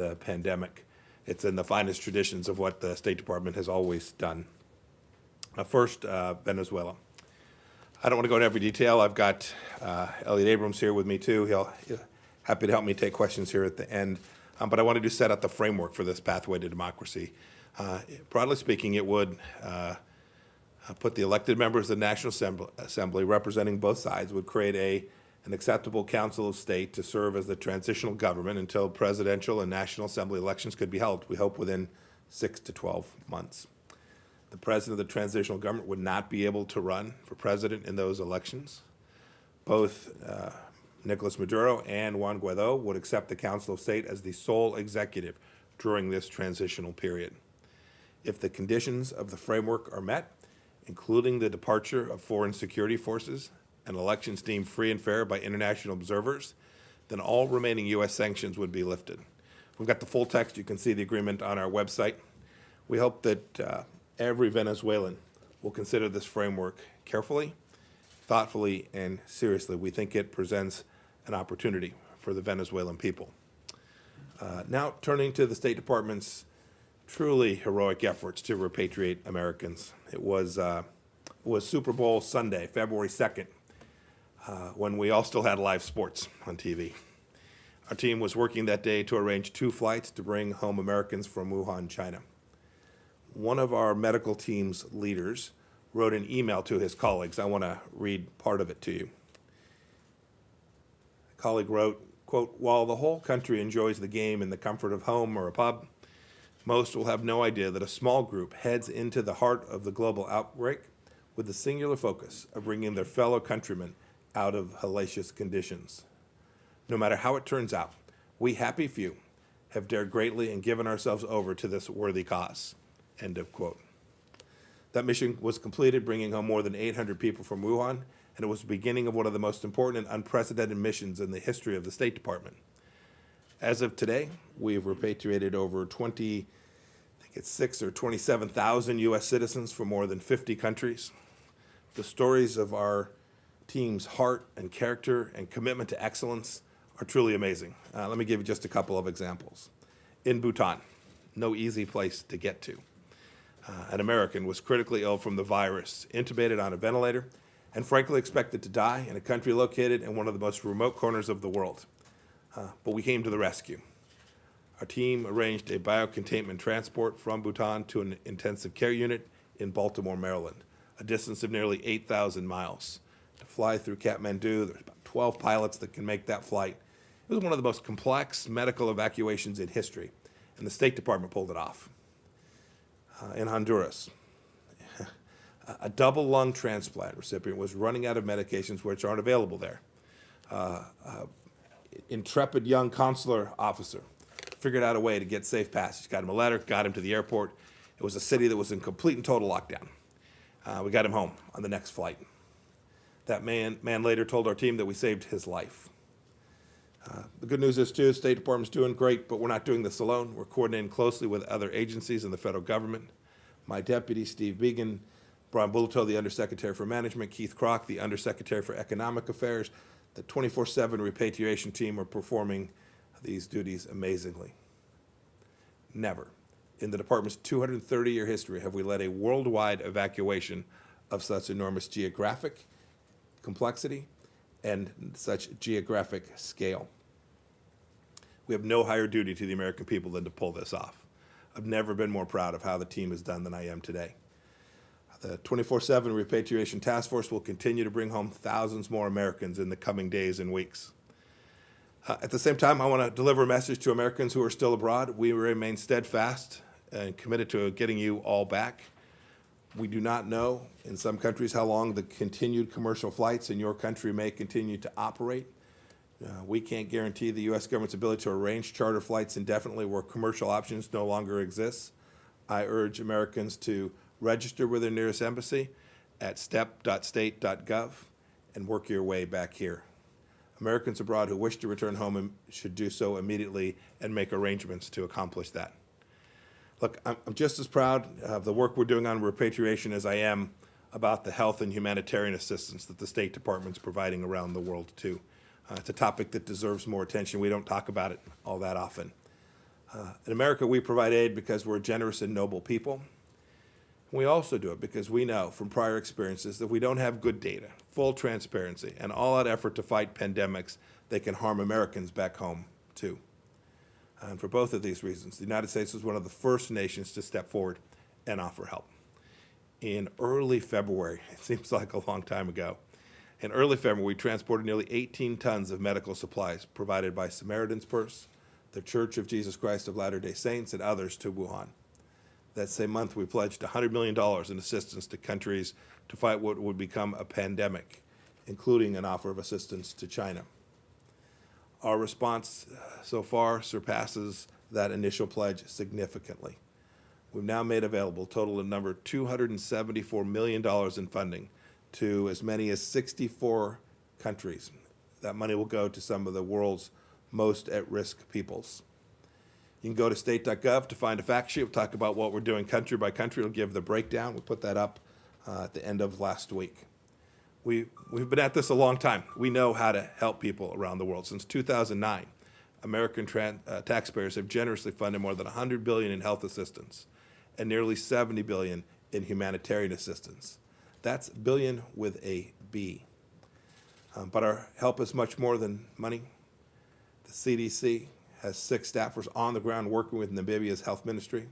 the pandemic. It's in the finest traditions of what the State Department has always done. First, Venezuela. I don't want to go into every detail. I've got Elliot Abrams here with me too. He'll happy to help me take questions here at the end. But I wanted to set up the framework for this pathway to democracy. Broadly speaking, it would put the elected members of the National Assembly representing both sides, would create an acceptable Council of State to serve as the transitional government until presidential and National Assembly elections could be held, we hope within 6 to 12 months. The president of the transitional government would not be able to run for president in those elections. Both Nicolas Maduro and Juan Guaido would accept the Council of State as the sole executive during this transitional period. If the conditions of the framework are met, including the departure of foreign security forces and elections deemed free and fair by international observers, then all remaining U.S. sanctions would be lifted. We've got the full text. You can see the agreement on our website. We hope that every Venezuelan will consider this framework carefully, thoughtfully, and seriously. We think it presents an opportunity for the Venezuelan people. Now turning to the State Department's truly heroic efforts to repatriate Americans. It was Super Bowl Sunday, February 2nd, when we all still had live sports on TV. Our team was working that day to arrange 2 flights to bring home Americans from Wuhan, China. One of our medical team's leaders wrote an email to his colleagues. I want to read part of it to you. A colleague wrote, quote, "While the whole country enjoys the game in the comfort of home or a pub, most will have no idea that a small group heads into the heart of the global outbreak with the singular focus of bringing their fellow countrymen out of hellacious conditions. No matter how it turns out, we happy few have dared greatly and given ourselves over to this worthy cause." End of quote. That mission was completed, bringing home more than 800 people from Wuhan, and it was the beginning of one of the most important and unprecedented missions in the history of the State Department. As of today, we've repatriated over 26 or 27,000 U.S. citizens from more than 50 countries. The stories of our team's heart and character and commitment to excellence are truly amazing. Let me give you just a couple of examples. In Bhutan, no easy place to get to. An American was critically ill from the virus, intubated on a ventilator, and frankly expected to die in a country located in one of the most remote corners of the world. But we came to the rescue. Our team arranged a biocontainment transport from Bhutan to an intensive care unit in Baltimore, Maryland, a distance of nearly 8,000 miles. To fly through Kathmandu, there's about 12 pilots that can make that flight. It was one of the most complex medical evacuations in history, and the State Department pulled it off. In Honduras, a double lung transplant recipient was running out of medications which aren't available there. Intrepid young consular officer figured out a way to get safe passage, got him a letter, got him to the airport. It was a city that was in complete and total lockdown. We got him home on the next flight. That man later told our team that we saved his life. The good news is, too, the State Department's doing great, but we're not doing this alone. We're coordinating closely with other agencies in the federal government. My deputy, Steve Began, Brian Bulleto, the Undersecretary for Management, Keith Kroc, the Undersecretary for Economic Affairs. The 24/7 repatriation team are performing these duties amazingly. Never in the department's 230-year history have we led a worldwide evacuation of such enormous geographic complexity and such geographic scale. We have no higher duty to the American people than to pull this off. I've never been more proud of how the team has done than I am today. The 24/7 Repatriation Task Force will continue to bring home thousands more Americans in the coming days and weeks. At the same time, I want to deliver a message to Americans who are still abroad. We remain steadfast and committed to getting you all back. We do not know in some countries how long the continued commercial flights in your country may continue to operate. We can't guarantee the U.S. government's ability to arrange charter flights indefinitely where commercial options no longer exist. I urge Americans to register with their nearest embassy at step.state.gov and work your way back here. Americans abroad who wish to return home should do so immediately and make arrangements to accomplish that. Look, I'm just as proud of the work we're doing on repatriation as I am about the health and humanitarian assistance that the State Department's providing around the world, too. It's a topic that deserves more attention. We don't talk about it all that often. In America, we provide aid because we're generous and noble people. We also do it because we know from prior experiences that if we don't have good data, full transparency, and all-out effort to fight pandemics, they can harm Americans back home, too. And for both of these reasons, the United States was one of the first nations to step forward and offer help. In early February, it seems like a long time ago, in early February, we transported nearly 18 tons of medical supplies provided by Samaritan's Purse, the Church of Jesus Christ of Latter-day Saints, and others to Wuhan. That same month, we pledged $100 million in assistance to countries to fight what would become a pandemic, including an offer of assistance to China. Our response so far surpasses that initial pledge significantly. We've now made available a total of number $274 million in funding to as many as 64 countries. That money will go to some of the world's most at-risk peoples. You can go to state.gov to find a fact sheet. We'll talk about what we're doing country by country. It'll give the breakdown. We put that up at the end of last week. We've been at this a long time. We know how to help people around the world. Since 2009, American taxpayers have generously funded more than $100 billion in health assistance and nearly $70 billion in humanitarian assistance. That's billion with a B. But our help is much more than money. The CDC has 6 staffers on the ground working with Namibia's health ministry.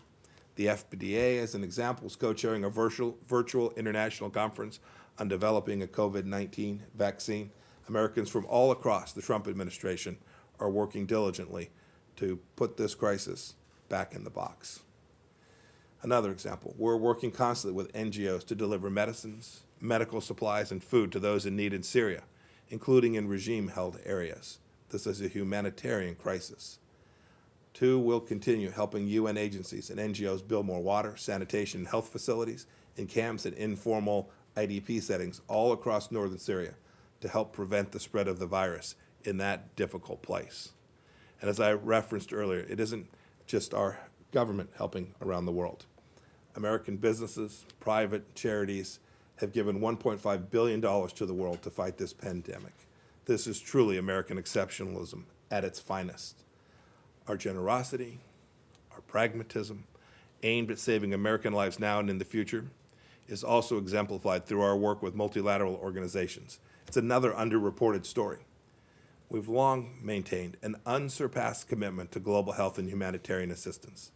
The FDA, as an example, is co-chairing a virtual international conference on developing a COVID-19 vaccine. Americans from all across the Trump administration are working diligently to put this crisis back in the box. Another example, we're working constantly with NGOs to deliver medicines, medical supplies, and food to those in need in Syria, including in regime-held areas. This is a humanitarian crisis. 2, we'll continue helping UN agencies and NGOs build more water, sanitation, and health facilities in camps and informal IDP settings all across northern Syria to help prevent the spread of the virus in that difficult place. And as I referenced earlier, it isn't just our government helping around the world. American businesses, private charities have given $1.5 billion to the world to fight this pandemic. This is truly American exceptionalism at its finest. Our generosity, our pragmatism, aimed at saving American lives now and in the future, is also exemplified through our work with multilateral organizations. It's another underreported story. We've long maintained an unsurpassed commitment to global health and humanitarian assistance.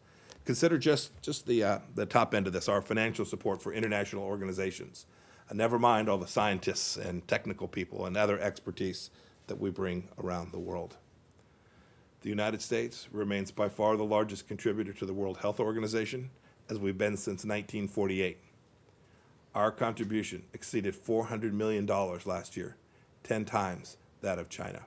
Consider just the top end of this, our financial support for international organizations. And never mind all the scientists and technical people and other expertise that we bring around the world. The United States remains by far the largest contributor to the World Health Organization, as we've been since 1948. Our contribution exceeded $400 million last year, 10 times that of China.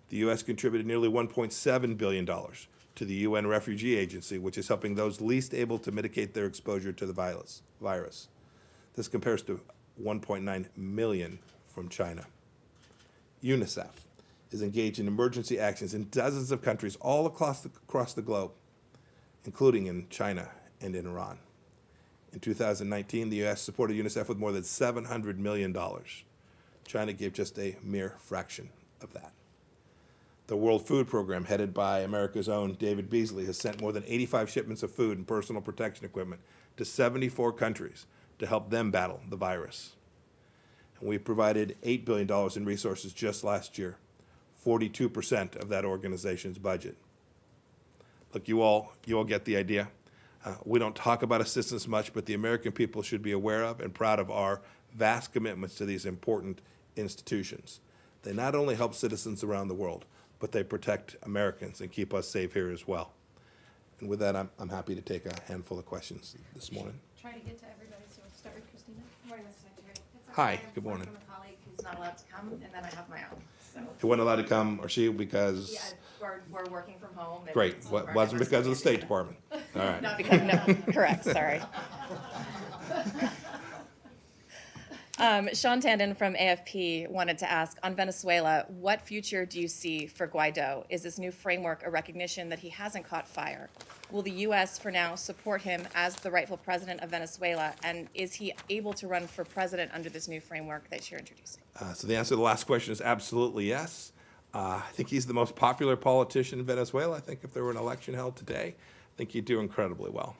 The U.S. contributed nearly $1.7 billion to the UN Refugee Agency, which is helping those least able to mitigate their exposure to the virus. This compares to $1.9 million from China. UNICEF is engaged in emergency actions in dozens of countries all across the globe, including in China and in Iran. In 2019, the U.S. supported UNICEF with more than $700 million. China gave just a mere fraction of that. The World Food Program, headed by America's own David Beasley, has sent more than 85 shipments of food and personal protection equipment to 74 countries to help them battle the virus. And we provided $8 billion in resources just last year, 42% of that organization's budget. Look, you all get the idea. We don't talk about assistance much, but the American people should be aware of and proud of our vast commitments to these important institutions. They not only help citizens around the world, but they protect Americans and keep us safe here as well. And with that, I'm happy to take a handful of questions this morning. Try to get to everybody, so we'll start with Christina. Good morning, Mr. Secretary. Hi, good morning. From a colleague who's not allowed to come, and then I have my own. So Who wasn't allowed to come, or she, because? yeah, we're working from home. And Great, it's wasn't our because of the State diversity. Department. All right. Not because No, correct, sorry. Sean Tandon from AFP wanted to ask, on Venezuela, what future do you see for Guido? Is this new framework a recognition that he hasn't caught fire? Will the U.S. for now support him as the rightful president of Venezuela? And is he able to run for president under this new framework that you're introducing? So the answer to the last question is absolutely yes. I think he's the most popular politician in Venezuela. I think if there were an election held today, I think he'd do incredibly well.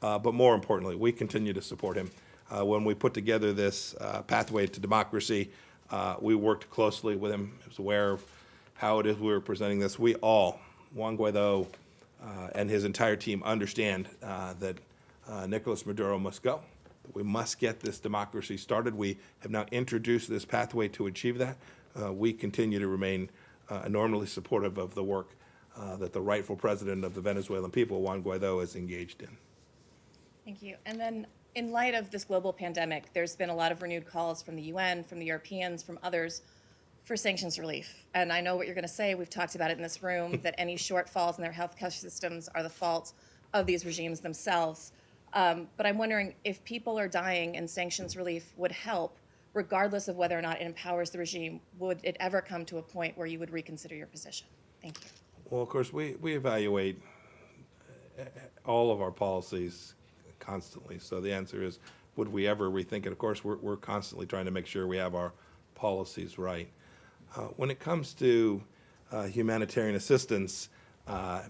But more importantly, we continue to support him. When we put together this pathway to democracy, we worked closely with him. He was aware of how it is we were presenting this. We all, Juan Guaido and his entire team, understand that Nicolas Maduro must go. We must get this democracy started. We have now introduced this pathway to achieve that. We continue to remain enormously supportive of the work that the rightful president of the Venezuelan people, Juan Guaido, is engaged in. Thank you. And then in light of this global pandemic, there's been a lot of renewed calls from the UN, from the Europeans, from others for sanctions relief. And I know what you're going to say. We've talked about it in this room, that any shortfalls in their healthcare systems are the fault of these regimes themselves. But I'm wondering if people are dying and sanctions relief would help, regardless of whether or not it empowers the regime, would it ever come to a point where you would reconsider your position? Thank you. Well, of course, we evaluate all of our policies constantly. So the answer is, would we ever rethink it? Of course, we're constantly trying to make sure we have our policies right. When it comes to humanitarian assistance,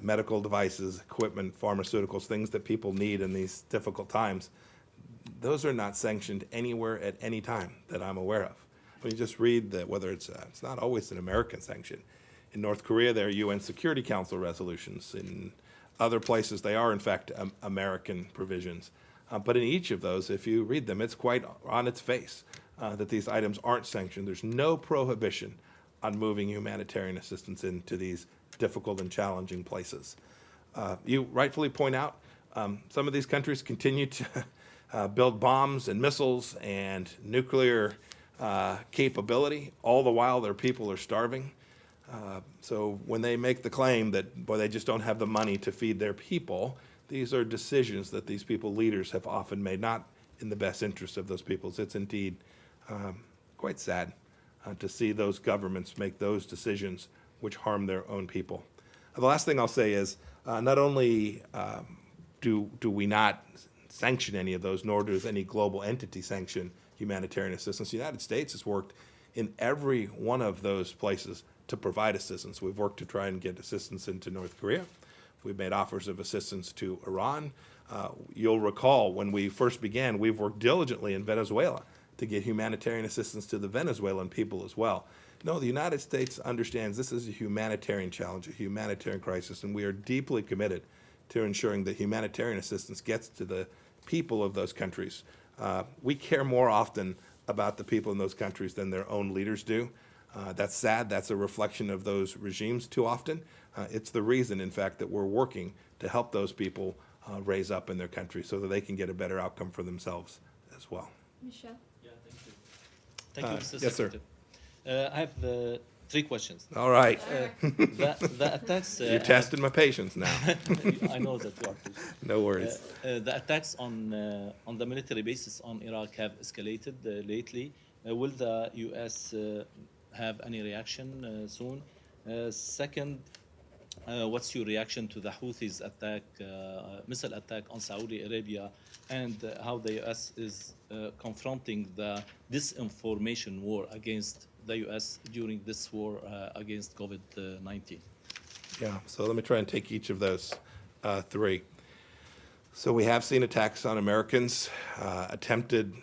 medical devices, equipment, pharmaceuticals, things that people need in these difficult times, those are not sanctioned anywhere at any time that I'm aware of. When you just read that, whether it's not always an American sanction. In North Korea, there are UN Security Council resolutions. In other places, they are, in fact, American provisions. But in each of those, if you read them, it's quite on its face that these items aren't sanctioned. There's no prohibition on moving humanitarian assistance into these difficult and challenging places. You rightfully point out some of these countries continue to build bombs and missiles and nuclear capability, all the while their people are starving. So when they make the claim that, boy, they just don't have the money to feed their people, these are decisions that these people leaders have often made, not in the best interest of those peoples. It's indeed quite sad to see those governments make those decisions which harm their own people. The last thing I'll say is not only do we not sanction any of those, nor does any global entity sanction humanitarian assistance. The United States has worked in every one of those places to provide assistance. We've worked to try and get assistance into North Korea. We've made offers of assistance to Iran. You'll recall when we first began, we've worked diligently in Venezuela to get humanitarian assistance to the Venezuelan people as well. No, the United States understands this is a humanitarian challenge, a humanitarian crisis, and we are deeply committed to ensuring that humanitarian assistance gets to the people of those countries. We care more often about the people in those countries than their own leaders do. That's sad. That's a reflection of those regimes too often. It's the reason, in fact, that we're working to help those people raise up in their country so that they can get a better outcome for themselves as well. Michel? Yeah, thank you. Thank you, Mr. Yes, sir. Secretary. I have 3 questions. All right. The attacks. You're testing my patience now. I know that you are. Too. No worries. The attacks on the military bases on Iraq have escalated lately. Will the U.S. Have any reaction soon? Second, what's your reaction to the Houthis attack, missile attack on Saudi Arabia, and how the U.S. is confronting the disinformation war against the U.S. during this war against COVID-19? Yeah, so let me try and take each of those 3. So we have seen attacks on Americans, attempted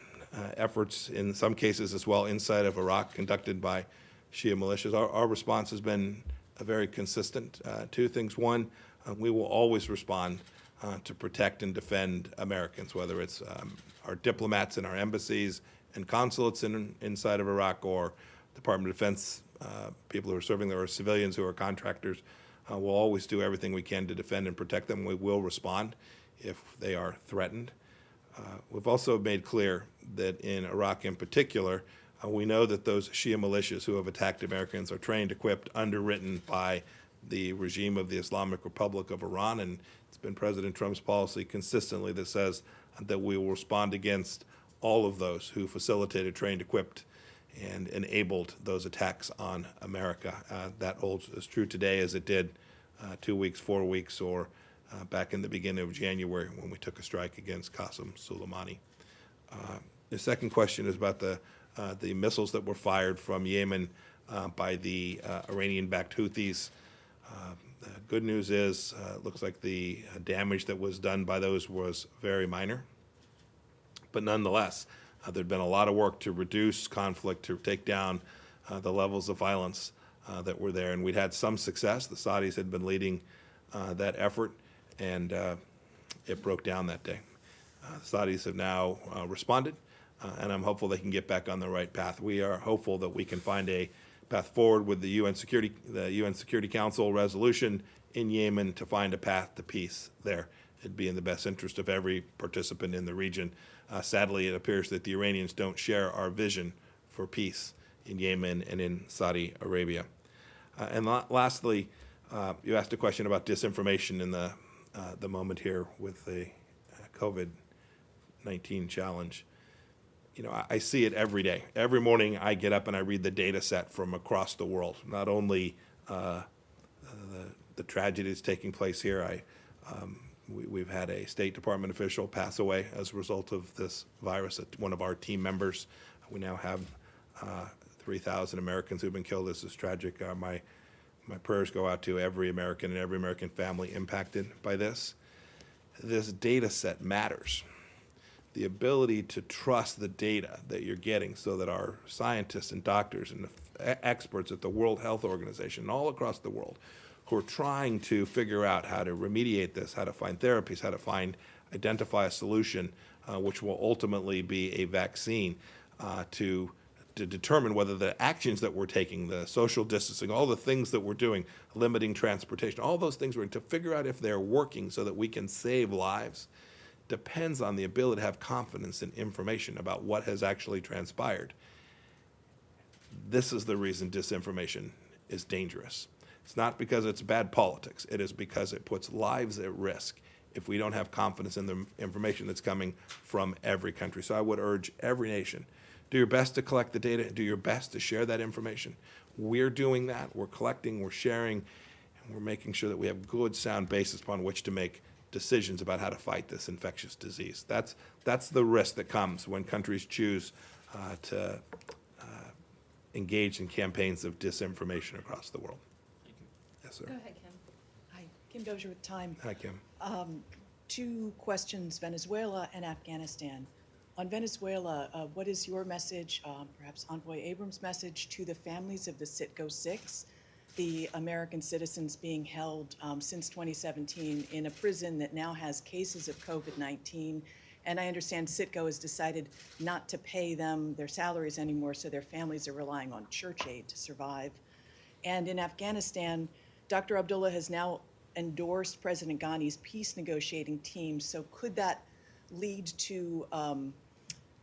efforts in some cases as well inside of Iraq conducted by Shia militias. Our response has been very consistent. 2 things. One, we will always respond to protect and defend Americans, whether it's our diplomats in our embassies and consulates inside of Iraq or Department of Defense people who are serving there or civilians who are contractors. We'll always do everything we can to defend and protect them. We will respond if they are threatened. We've also made clear that in Iraq in particular, we know that those Shia militias who have attacked Americans are trained, equipped, underwritten by the regime of the Islamic Republic of Iran, and it's been President Trump's policy consistently that says that we will respond against all of those who facilitated, trained, equipped, and enabled those attacks on America. That holds as true today as it did 2 weeks, 4 weeks, or back in the beginning of January when we took a strike against Qasem Soleimani. The second question is about the missiles that were fired from Yemen by the Iranian-backed Houthis. The good news is, it looks like the damage that was done by those was very minor. But nonetheless, there'd been a lot of work to reduce conflict, to take down the levels of violence that were there. And we'd had some success. The Saudis had been leading that effort, and it broke down that day. The Saudis have now responded, and I'm hopeful they can get back on the right path. We are hopeful that we can find a path forward with the UN Security Council resolution in Yemen to find a path to peace there. It'd be in the best interest of every participant in the region. Sadly, it appears that the Iranians don't share our vision for peace in Yemen and in Saudi Arabia. And lastly, you asked a question about disinformation in the moment here with the COVID-19 challenge. You know, I see it every day. Every morning I get up and I read the data set from across the world, not only the tragedies taking place here. We've had a State Department official pass away as a result of this virus, one of our team members. We now have 3,000 Americans who've been killed. This is tragic. My prayers go out to every American and every American family impacted by this. This data set matters. The ability to trust the data that you're getting so that our scientists and doctors and experts at the World Health Organization and all across the world who are trying to figure out how to remediate this, how to find therapies, how to identify a solution which will ultimately be a vaccine to determine whether the actions that we're taking, the social distancing, all the things that we're doing, limiting transportation, all those things, to figure out if they're working so that we can save lives, depends on the ability to have confidence in information about what has actually transpired. This is the reason disinformation is dangerous. It's not because it's bad politics. It is because it puts lives at risk if we don't have confidence in the information that's coming from every country. So I would urge every nation, do your best to collect the data, do your best to share that information. We're doing that. We're collecting, we're sharing, and we're making sure that we have good, sound basis upon which to make decisions about how to fight this infectious disease. That's the risk that comes when countries choose to engage in campaigns of disinformation across the world. Yes, sir. Go ahead, Kim. Hi, Kim Dozier with Time. Hi, Kim. Two questions, Venezuela and Afghanistan. On Venezuela, what is your message, perhaps Envoy Abrams' message, to the families of the Citgo 6, the American citizens being held since 2017 in a prison that now has cases of COVID-19? And I understand Citgo has decided not to pay them their salaries anymore, so their families are relying on church aid to survive. And in Afghanistan, Dr. Abdullah has now endorsed President Ghani's peace negotiating team. So could that lead to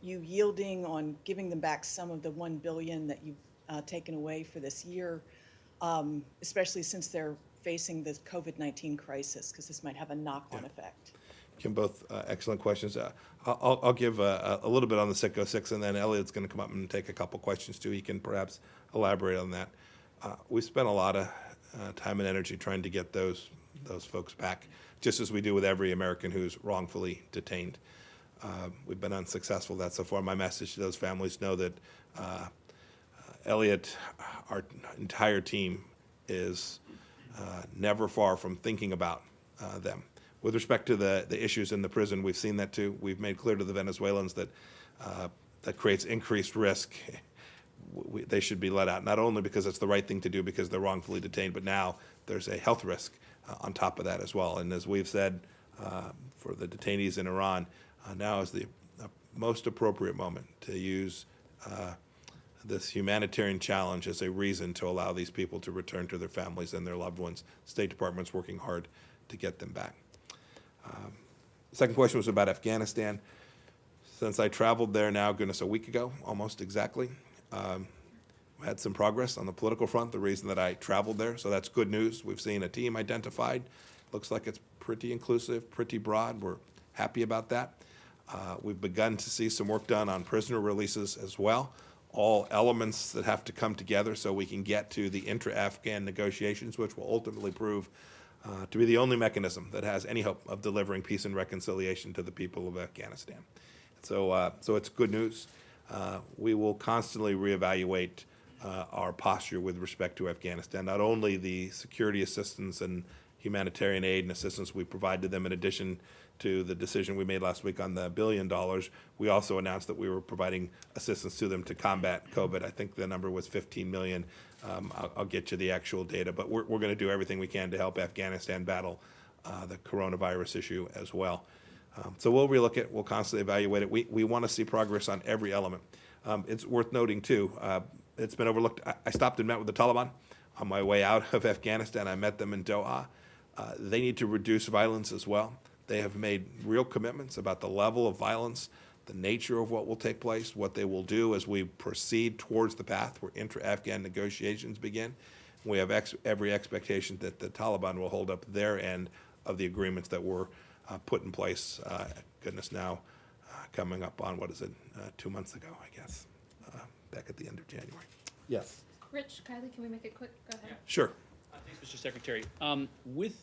you yielding on giving them back some of the $1 billion that you've taken away for this year, especially since they're facing the COVID-19 crisis, because this might have a knock-on effect? Kim, both excellent questions. I'll give a little bit on the Citgo 6, and then Elliot's going to come up and take a couple questions too. He can perhaps elaborate on that. We spent a lot of time and energy trying to get those folks back, just as we do with every American who's wrongfully detained. We've been unsuccessful with that so far. My message to those families: know that Elliot, our entire team, is never far from thinking about them. With respect to the issues in the prison, we've seen that too. We've made clear to the Venezuelans that that creates increased risk. They should be let out, not only because it's the right thing to do because they're wrongfully detained, but now there's a health risk on top of that as well. And as we've said for the detainees in Iran, now is the most appropriate moment to use this humanitarian challenge as a reason to allow these people to return to their families and their loved ones. The State Department's working hard to get them back. The second question was about Afghanistan. Since I traveled there now, goodness, a week ago, almost exactly, we had some progress on the political front, the reason that I traveled there, so that's good news. We've seen a team identified. Looks like it's pretty inclusive, pretty broad. We're happy about that. We've begun to see some work done on prisoner releases as well, all elements that have to come together so we can get to the intra-Afghan negotiations, which will ultimately prove to be the only mechanism that has any hope of delivering peace and reconciliation to the people of Afghanistan. So it's good news. We will constantly reevaluate our posture with respect to Afghanistan. Not only the security assistance and humanitarian aid and assistance we provide to them in addition to the decision we made last week on the $1 billion, we also announced that we were providing assistance to them to combat COVID. I think the number was 15 million. I'll get you the actual data, but we're going to do everything we can to help Afghanistan battle the coronavirus issue as well. So we'll relook it. We'll constantly evaluate it. We want to see progress on every element. It's worth noting, too, it's been overlooked. I stopped and met with the Taliban on my way out of Afghanistan. I met them in Doha. They need to reduce violence as well. They have made real commitments about the level of violence, the nature of what will take place, what they will do as we proceed towards the path where intra-Afghan negotiations begin. We have every expectation that the Taliban will hold up their end of the agreements that were put in place, goodness now, coming up on, 2 months ago, I guess, back at the end of January. Yes. Rich, Kylie, can we make it quick? Go ahead. Sure. Thanks, Mr. Secretary. With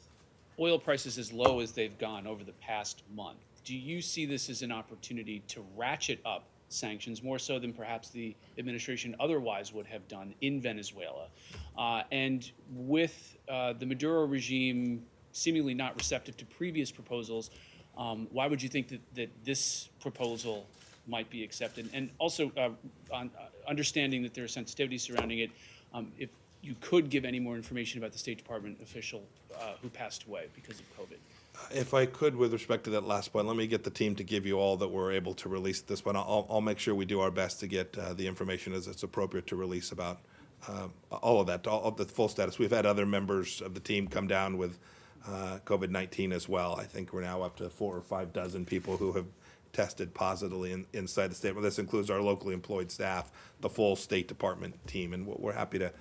oil prices as low as they've gone over the past month, do you see this as an opportunity to ratchet up sanctions more so than perhaps the administration otherwise would have done in Venezuela? And with the Maduro regime seemingly not receptive to previous proposals, why would you think that this proposal might be accepted? And also, on understanding that there are sensitivities surrounding it, if you could give any more information about the State Department official who passed away because of COVID. If I could, with respect to that last point, let me get the team to give you all that we're able to release at this point. I'll make sure we do our best to get the information as it's appropriate to release about all of that, all of the full status. We've had other members of the team come down with COVID-19 as well. I think we're now up to 4 or 5 dozen people who have tested positively inside the state. Well, this includes our locally employed staff, the full State Department team, and we're happy to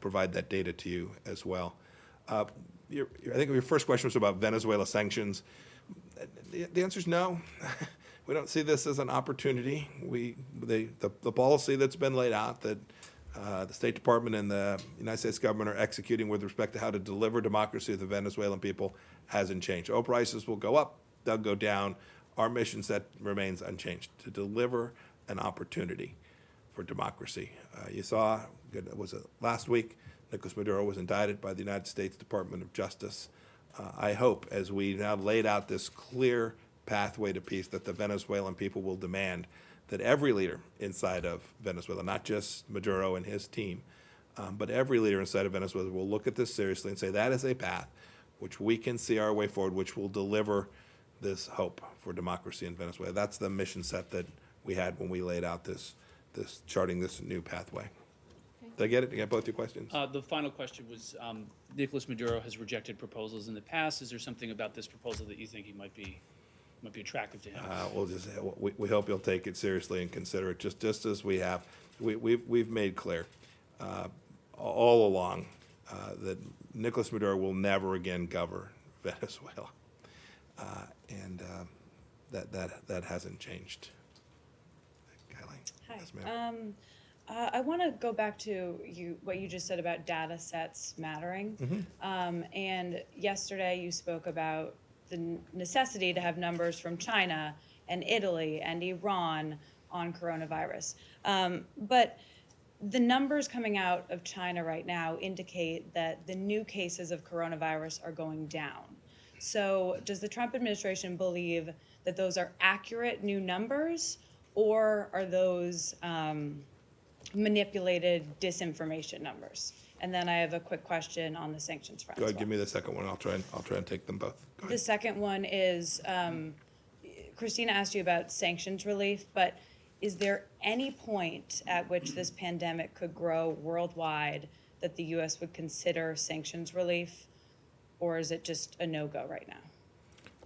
provide that data to you as well. I think your first question was about Venezuela sanctions. The answer is no. We don't see this as an opportunity. The policy that's been laid out that the State Department and the United States government are executing with respect to how to deliver democracy to the Venezuelan people hasn't changed. Oil prices will go up, they'll go down. Our mission set remains unchanged, to deliver an opportunity for democracy. You saw, was it last week, Nicolas Maduro was indicted by the United States Department of Justice. I hope, as we now laid out this clear pathway to peace, that the Venezuelan people will demand that every leader inside of Venezuela, not just Maduro and his team, but every leader inside of Venezuela will look at this seriously and say that is a path which we can see our way forward, which will deliver this hope for democracy in Venezuela. That's the mission set that we had when we laid out this charting this new pathway. Did I get it? Did I get both your questions? The final question was, Nicolas Maduro has rejected proposals in the past. Is there something about this proposal that you think he might be attractive to him? We hope he'll take it seriously and consider it, just as we have. We've made clear all along that Nicolas Maduro will never again govern Venezuela, and that hasn't changed. Kylie. Hi. Yes, ma'am. I want to go back to what you just said about data sets mattering. And yesterday you spoke about the necessity to have numbers from China and Italy and Iran on coronavirus. But the numbers coming out of China right now indicate that the new cases of coronavirus are going down. So does the Trump administration believe that those are accurate new numbers, or are those manipulated disinformation numbers? And then I have a quick question on the sanctions front. Go ahead, as well. give me the second one. I'll try and take them both. Go The ahead. second one is, Christina asked you about sanctions relief, but is there any point at which this pandemic could grow worldwide that the U.S. would consider sanctions relief, or is it just a no-go right now?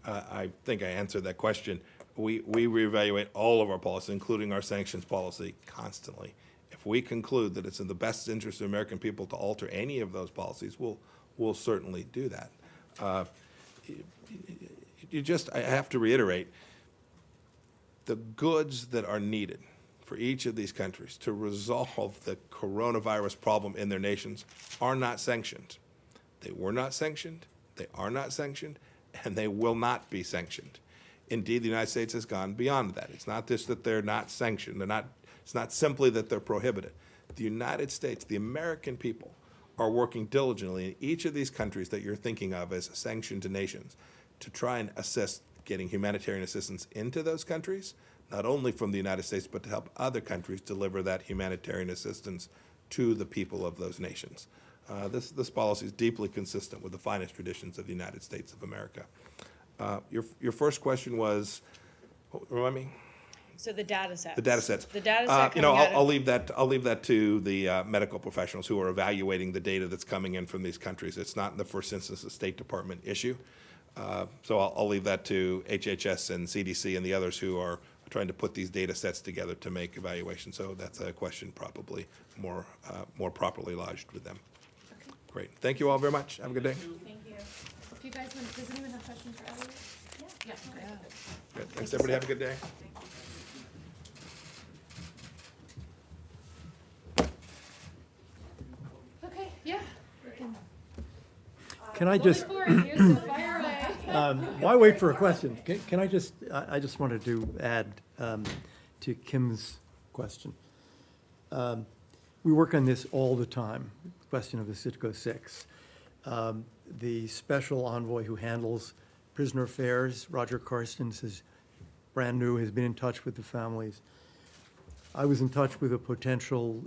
I think I answered that question. We reevaluate all of our policy, including our sanctions policy, constantly. If we conclude that it's in the best interest of American people to alter any of those policies, we'll certainly do that. I have to reiterate, the goods that are needed for each of these countries to resolve the coronavirus problem in their nations are not sanctioned. They were not sanctioned, they are not sanctioned, and they will not be sanctioned. Indeed, the United States has gone beyond that. It's not just that they're not sanctioned. It's not simply that they're prohibited. The United States, the American people, are working diligently in each of these countries that you're thinking of as sanctioned nations to try and assist getting humanitarian assistance into those countries, not only from the United States, but to help other countries deliver that humanitarian assistance to the people of those nations. This policy is deeply consistent with the finest traditions of the United States of America. Your first question was, remind me? So the data sets. The data sets. The data set You know, coming out of- I'll leave that to the medical professionals who are evaluating the data that's coming in from these countries. It's not in the first instance a State Department issue. So I'll leave that to HHS and CDC and the others who are trying to put these data sets together to make evaluations. So that's a question probably more properly lodged with them. Great. Thank you all very much. Have a good day. Thank you. If you guys want, does anyone have questions for Elliot? Yeah. Good. Thanks, everybody. Have a good day. Okay, yeah. We can. Can I The just, floor is yours, so fire away. why wait for a question? Can I just, I just wanted to add to Kim's question. We work on this all the time, the question of the Citgo 6. The special envoy who handles prisoner affairs, Roger Carstens, is brand new, has been in touch with the families. I was in touch with a potential